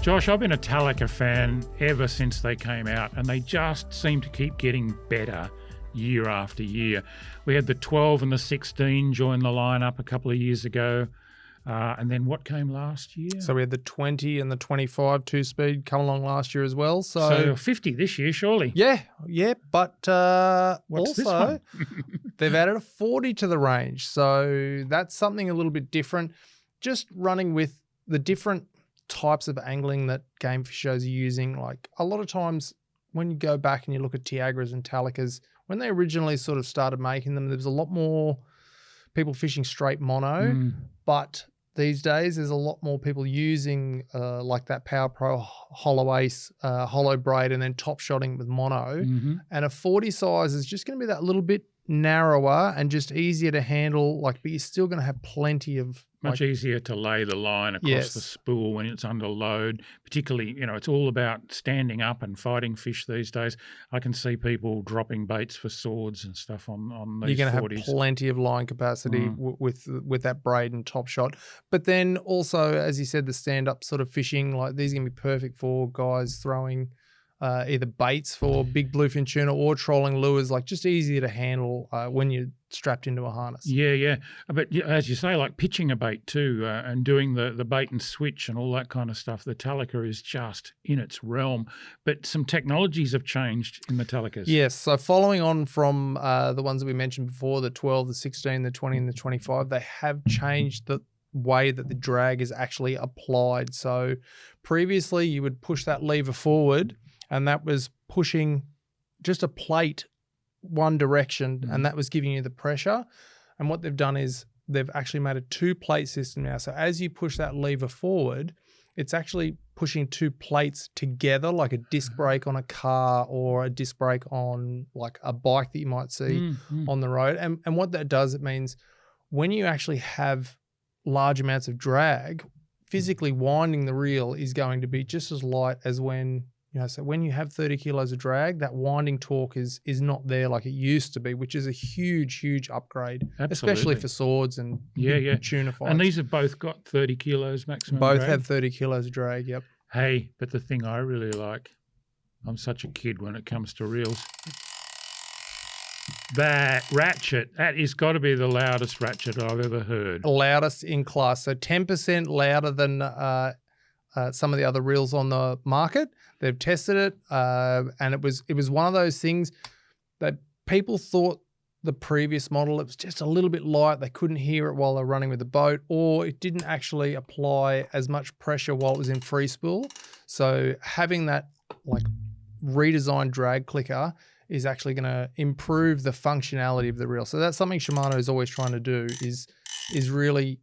Josh, I've been a Talica fan ever since they came out, and they just seem to keep getting better year after year. We had the 12 and the 16 join the lineup a couple of years ago. And then what came last year? So we had the 20 and the 25 two-speed come along last year as well. So 50 this year, surely. Yeah. But What's this also one? they've added a 40 to the range. So that's something a little bit different. Just running with the different types of angling that game fish shows are using. Like a lot of times when you go back and you look at Tiagras and Talicas, when they originally sort of started making them, there was a lot more people fishing straight mono, but these days there's a lot more people using like that Power Pro hollow ace, hollow braid, and then top shotting with mono. And a 40 size is just going to be that little bit narrower and just easier to handle, like, but you're still going to have plenty of much easier to lay the line across the spool when it's under load. Particularly, it's all about standing up and fighting fish these days. I can see people dropping baits for swords and stuff on these 40s. You're going to have plenty of line capacity with that braid and top shot. But then also, as you said, the stand-up sort of fishing, like these are going to be perfect for guys throwing either baits for big bluefin tuna or trolling lures, like just easier to handle when you're strapped into a harness. Yeah. But as you say, like pitching a bait too and doing the bait and switch and all that kind of stuff, the Talica is just in its realm. But some technologies have changed in the Talicas. Yes. So following on from the ones that we mentioned before, the 12, the 16, the 20 and the 25, they have changed the way that the drag is actually applied. So previously you would push that lever forward and that was pushing just a plate one direction and that was giving you the pressure. And what they've done is they've actually made a two-plate system now. So as you push that lever forward, it's actually pushing two plates together, like a disc brake on a car or a disc brake on like a bike that you might see on the road. And what that does, it means when you actually have large amounts of drag, physically winding the reel is going to be just as light as when, so when you have 30 kilos of drag, that winding torque is not there like it used to be, which is a huge upgrade, especially for swords and tuna fights. And these have both got 30 kilos maximum Both drag? have 30 kilos of drag, yep. Hey, but the thing I really like, I'm such a kid when it comes to reels, that ratchet, that is got to be the loudest ratchet I've ever heard. Loudest in class. So 10% louder than some of the other reels on the market. They've tested it, and it was one of those things that people thought the previous model, it was just a little bit light. They couldn't hear it while they're running with the boat, or it didn't actually apply as much pressure while it was in free spool. So having that like redesigned drag clicker is actually going to improve the functionality of the reel. So that's something Shimano is always trying to do is really,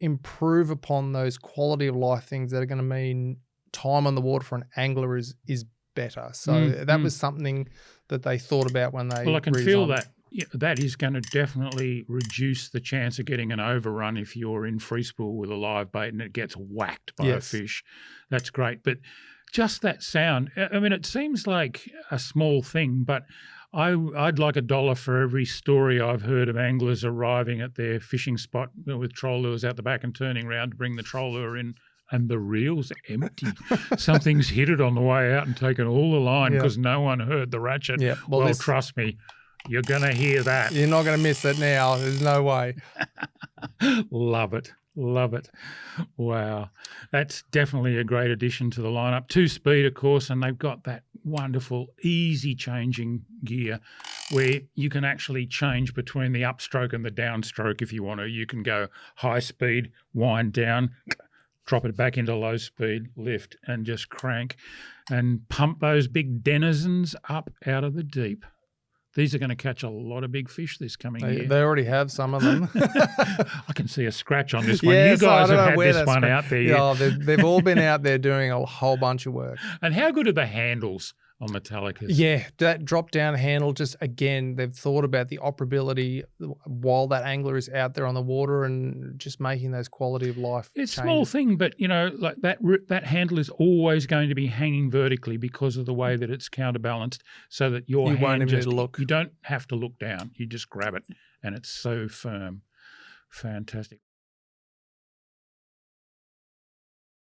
improve upon those quality of life things that are going to mean time on the water for an angler is better. So that was something that they thought about when they I can feel that. Yeah, that is going to definitely reduce the chance of getting an overrun if you're in free spool with a live bait and it gets whacked by a fish. That's great. But just that sound, I mean, it seems like a small thing, but I'd like $1 for every story I've heard of anglers arriving at their fishing spot with troll lures out the back and turning around to bring the troll lure in and the reel's empty. Something's hit it on the way out and taken all the line because no one heard the ratchet. Yeah. Well, trust me, you're going to hear that. You're not going to miss it now. There's no way. Love it. Wow. That's definitely a great addition to the lineup. 2-speed, of course, and they've got that wonderful, easy changing gear where you can actually change between the upstroke and the downstroke if you want to. You can go high speed, wind down, drop it back into low speed, lift, and just crank and pump those big denizens up out of the deep. These are going to catch a lot of big fish this coming year. They already have some of them. I can see a scratch on this one. Yes, you guys have had this one out there. Yeah, they've all been out there doing a whole bunch of work. And how good are the handles on the Talicas? Yeah, that drop-down handle, just again, they've thought about the operability while that angler is out there on the water and just making those quality of life It's a changes. small thing, but, like that handle is always going to be hanging vertically because of the way that it's counterbalanced so that won't even need to look. You don't have to look down. You just grab it and it's so firm. Fantastic.